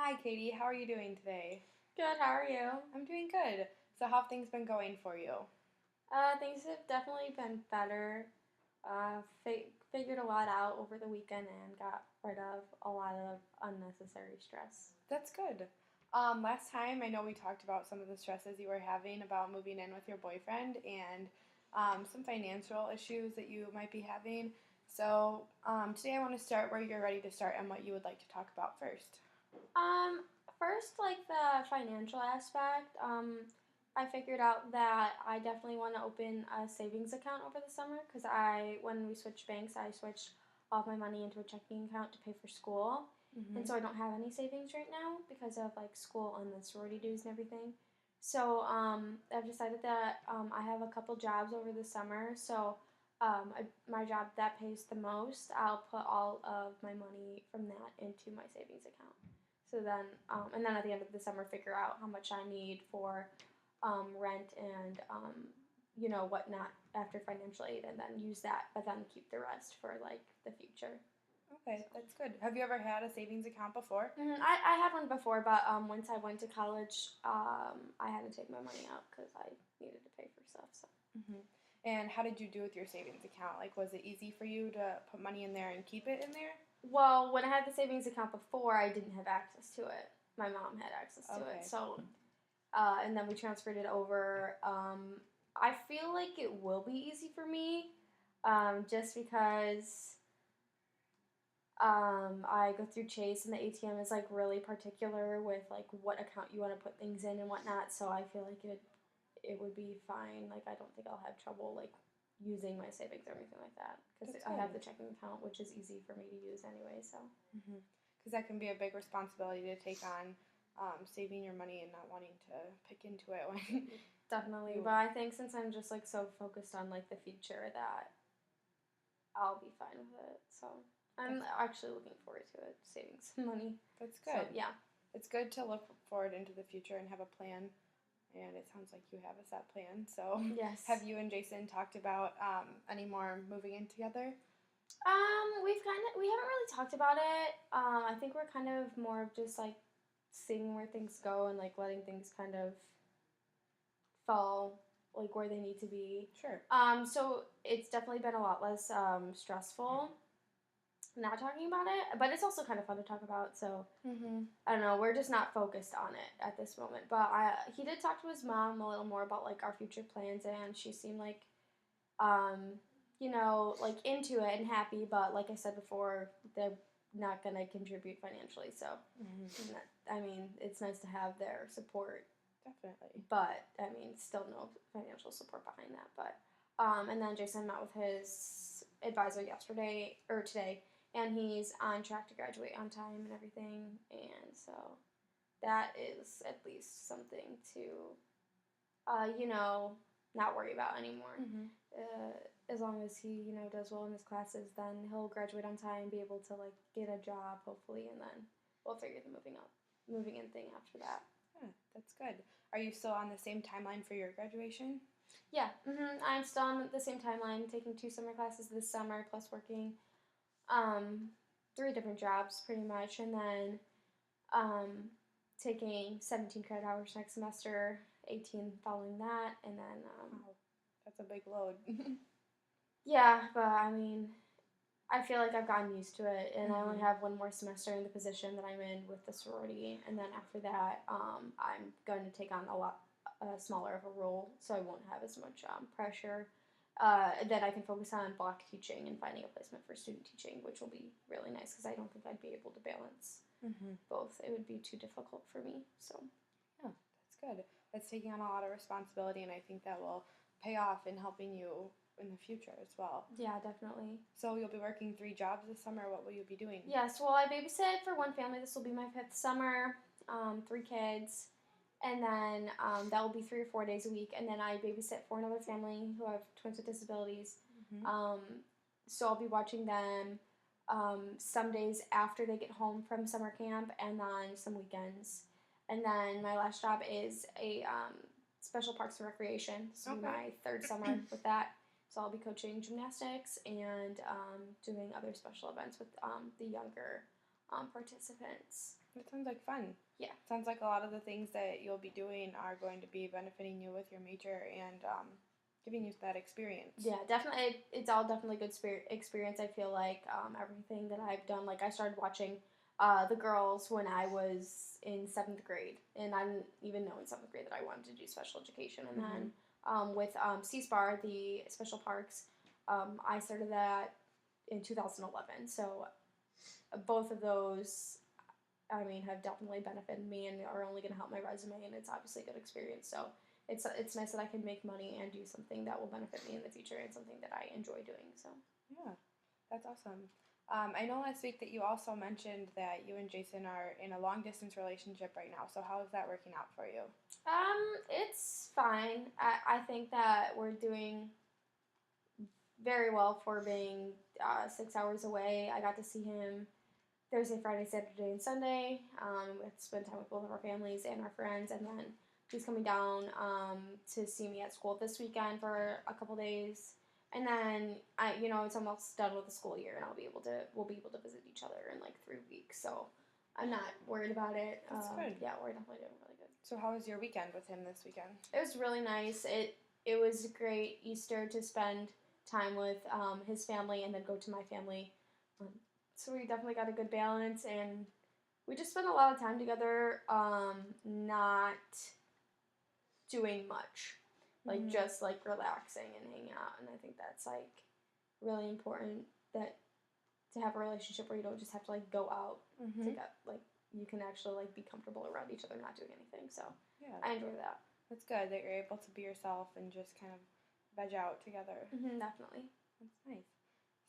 Hi, Katie. How are you doing today? Good, how are you? I'm doing good. So, how have things been going for you? Things have definitely been better. Figured a lot out over the weekend and got rid of a lot of unnecessary stress. That's good. Last time, I know we talked about some of the stresses you were having about moving in with your boyfriend and some financial issues that you might be having. So, today I want to start where you're ready to start and what you would like to talk about first. Um, First, like the financial aspect, I figured out that I definitely want to open a savings account over the summer because when we switched banks, I switched all of my money into a checking account to pay for school. And Mm-hmm. so I don't have any savings right now because of like school and the sorority dues and everything. So I've decided that I have a couple jobs over the summer. So my job that pays the most, I'll put all of my money from that into my savings account. So then, and then at the end of the summer, figure out how much I need for rent and whatnot after financial aid, and then use that, but then keep the rest for like the future. Okay, that's good. Have you ever had a savings account before? I had one before, but once I went to college, I had to take my money out because I needed to pay for stuff. So. Mm-hmm. And how did you do with your savings account? Like, was it easy for you to put money in there and keep it in there? Well, when I had the savings account before, I didn't have access to it. My mom had access to Okay. it, so and then we transferred it over. I feel like it will be easy for me, just because I go through Chase and the ATM is like really particular with like what account you want to put things in and whatnot. So I feel like it would be fine. Like I don't think I'll have trouble like using my savings or anything like that because That's I have the good. checking account, which is easy for me to use anyway. So. Because that can be a big responsibility to take on, saving your money and not wanting to pick into it when Definitely, you. but I think since I'm just like so focused on like the future that I'll be fine with it. So I'm That's, actually looking forward to it, saving some money. that's So good. yeah. It's good to look forward into the future and have a plan. And it sounds like you have a set plan. So, Yes. have you and Jason talked about any more moving in together? We haven't really talked about it. I think we're kind of more of just like seeing where things go and like letting things kind of fall like where they need to be. Sure. So it's definitely been a lot less stressful not talking about it, but it's also kind of fun to talk about. So Mm-hmm. I don't know. We're just not focused on it at this moment. But he did talk to his mom a little more about like our future plans, and she seemed like, um, like into it and happy. But like I said before, they're not gonna contribute financially. So, Mm-hmm. I mean, it's nice to have their support, Definitely. but I mean, still no financial support behind that. But and then Jason met with his advisor yesterday or today, and he's on track to graduate on time and everything. And so that is at least something to, not worry about anymore. Mm-hmm. As long as he, does well in his classes, then he'll graduate on time, be able to like get a job hopefully, and then we'll figure the moving in thing after that. Yeah, that's good. Are you still on the same timeline for your graduation? Yeah, I'm still on the same timeline, taking 2 summer classes this summer, plus working um, 3 different jobs pretty much, and then um, taking 17 credit hours next semester, 18 following that, and then Wow, that's a big load. yeah, but I mean, I feel like I've gotten used to it, and I only Mm-hmm. have one more semester in the position that I'm in with the sorority, and then after that, I'm going to take on a lot smaller of a role, so I won't have as much pressure. That I can focus on block teaching and finding a placement for student teaching, which will be really nice because I don't think I'd be able to balance Mm-hmm. both. It would be too difficult for me. So Yeah, that's good. That's taking on a lot of responsibility, and I think that will pay off in helping you in the future as well. yeah, definitely. So you'll be working 3 jobs this summer. What will you be doing? Yes, well, I babysit for one family. This will be my 5th summer. 3 kids, and then that will be 3 or 4 days a week. And then I babysit for another family who have twins with disabilities. Mm-hmm. Um, so I'll be watching them some days after they get home from summer camp, and then some weekends. And then my last job is a special parks and recreation. This will be Okay. my 3rd summer with that. So I'll be coaching gymnastics and doing other special events with the younger participants. That sounds like fun. Yeah. Sounds like a lot of the things that you'll be doing are going to be benefiting you with your major and giving you that experience. Yeah, definitely. It's all definitely good experience. I feel like everything that I've done. Like I started watching The Girls when I was in 7th grade, and I didn't even know in 7th grade that I wanted to do special education. And then with CSPAR, the Special Parks, I started that in 2011. So both of those, I mean, have definitely benefited me and are only going to help my resume, and it's obviously a good experience. So it's nice that I can make money and do something that will benefit me in the future and something that I enjoy doing. So Yeah, that's awesome. I know last week that you also mentioned that you and Jason are in a long distance relationship right now. So how is that working out for you? it's fine. I think that we're doing very well for being 6 hours away. I got to see him Thursday, Friday, Saturday, and Sunday. We have to spend time with both of our families and our friends, and then he's coming down to see me at school this weekend for a couple days, and then it's almost done with the school year, and we'll be able to visit each other in like 3 weeks. So I'm not worried about it. That's good. Yeah, we're definitely doing really good. So how was your weekend with him this weekend? It was really nice. It was a great Easter to spend time with his family and then go to my family. So we definitely got a good balance, and we just spent a lot of time together, not doing much, like just like relaxing and hanging out. And I think that's like really important, that to have a relationship where you don't just have to like go out to get like you can actually like be comfortable around each other, not doing anything. So Yeah, I enjoy that. that's good that you're able to be yourself and just kind of veg out together. Definitely. That's nice.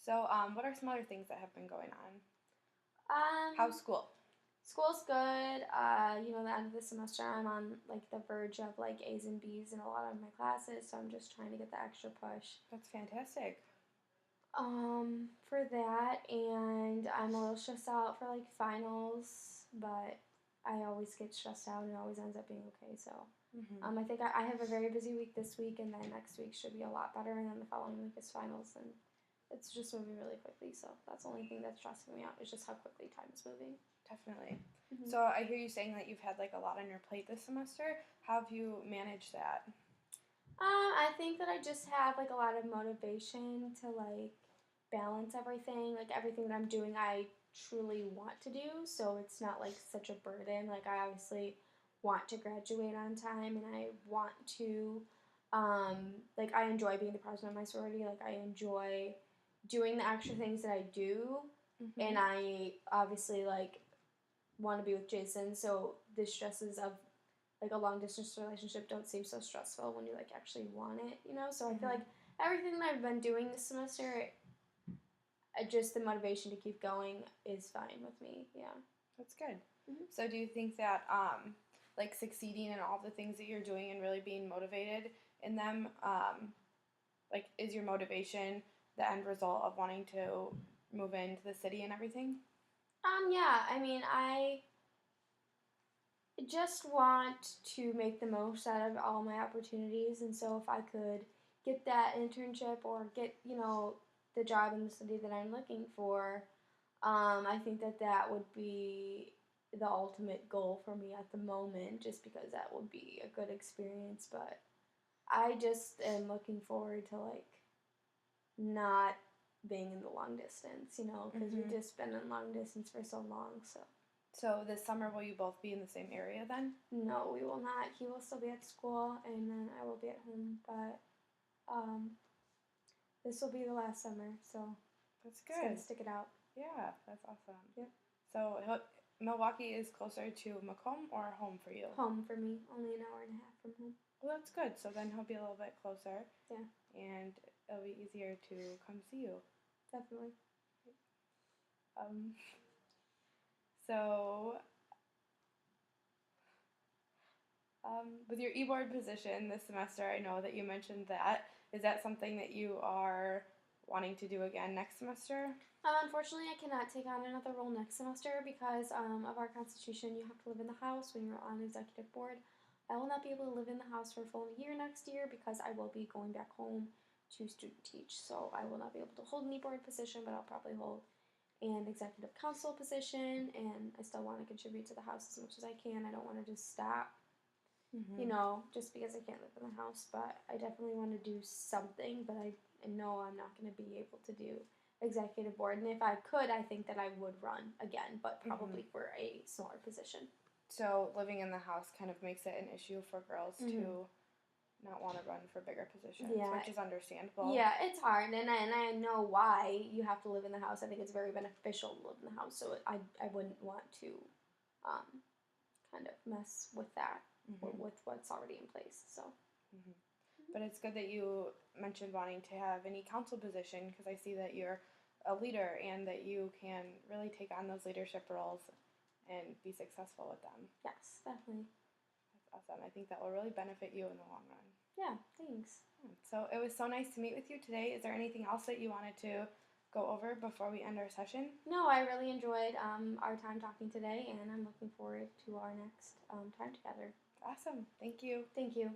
So, what are some other things that have been going on? Um, How's school? School's good. The end of the semester, I'm on like the verge of like A's and B's in a lot of my classes, so I'm just trying to get the extra push. That's fantastic. For that, and I'm a little stressed out for like finals, but I always get stressed out and it always ends up being okay. So, I think I have a very busy week this week, and then next week should be a lot better, and then the following week is finals, and it's just moving really quickly. So that's the only thing that's stressing me out is just how quickly time is moving. Definitely. So I hear you saying that you've had like a lot on your plate this semester. How have you managed that? I think that I just have like a lot of motivation to like balance everything. Like everything that I'm doing, I truly want to do, so it's not like such a burden. Like I obviously want to graduate on time, and I want to, like I enjoy being the president of my sorority. Like I enjoy doing the extra things that I do, and I obviously like want to be with Jason. So the stresses of like a long distance relationship don't seem so stressful when you like actually want it. So I feel like everything that I've been doing this semester, just the motivation to keep going is fine with me. Yeah. That's good. So do you think that like succeeding in all the things that you're doing and really being motivated in them, like is your motivation the end result of wanting to move into the city and everything? Yeah. I mean, I just want to make the most out of all my opportunities, and so if I could get that internship or get the job in the city that I'm looking for, I think that would be the ultimate goal for me at the moment, just because that would be a good experience. But I just am looking forward to like not being in the long distance, because we've just been in long distance for so long. So this summer, will you both be in the same area then? No, we will not. He will still be at school, and then I will be at home. But this will be the last summer, so That's just gotta good. stick it out. Yeah, that's awesome. Yep. So Milwaukee is closer to Macomb or home for you? Home for me, only an hour and a half from home. Well, that's good. So then he'll be a little bit closer. Yeah. And it'll be easier to come see you. Definitely. So, with your e-board position this semester, I know that you mentioned that. Is that something that you are wanting to do again next semester? Unfortunately, I cannot take on another role next semester because of our constitution. You have to live in the house when you're on executive board. I will not be able to live in the house for a full year next year because I will be going back home to student teach. So I will not be able to hold an e-board position, but I'll probably hold and executive council position, and I still want to contribute to the house as much as I can. I don't want to just stop, Mm-hmm. just because I can't live in the house, but I definitely want to do something, but I know I'm not going to be able to do executive board, and if I could, I think that I would run again, but probably for a smaller position. So living in the house kind of makes it an issue for girls Mhm. to not want to run for bigger positions, Yeah. which is understandable. Yeah, it's hard, and I know why you have to live in the house. I think it's very beneficial to live in the house, so I wouldn't want to kind of mess with that Mm-hmm. with what's already in place. So. Mm-hmm. But it's good that you mentioned wanting to have any council position because I see that you're a leader and that you can really take on those leadership roles and be successful with them. Yes, definitely. That's awesome. I think that will really benefit you in the long run. Yeah, thanks. So it was so nice to meet with you today. Is there anything else that you wanted to go over before we end our session? No, I really enjoyed our time talking today, and I'm looking forward to our next time together. Awesome. Thank you. Thank you.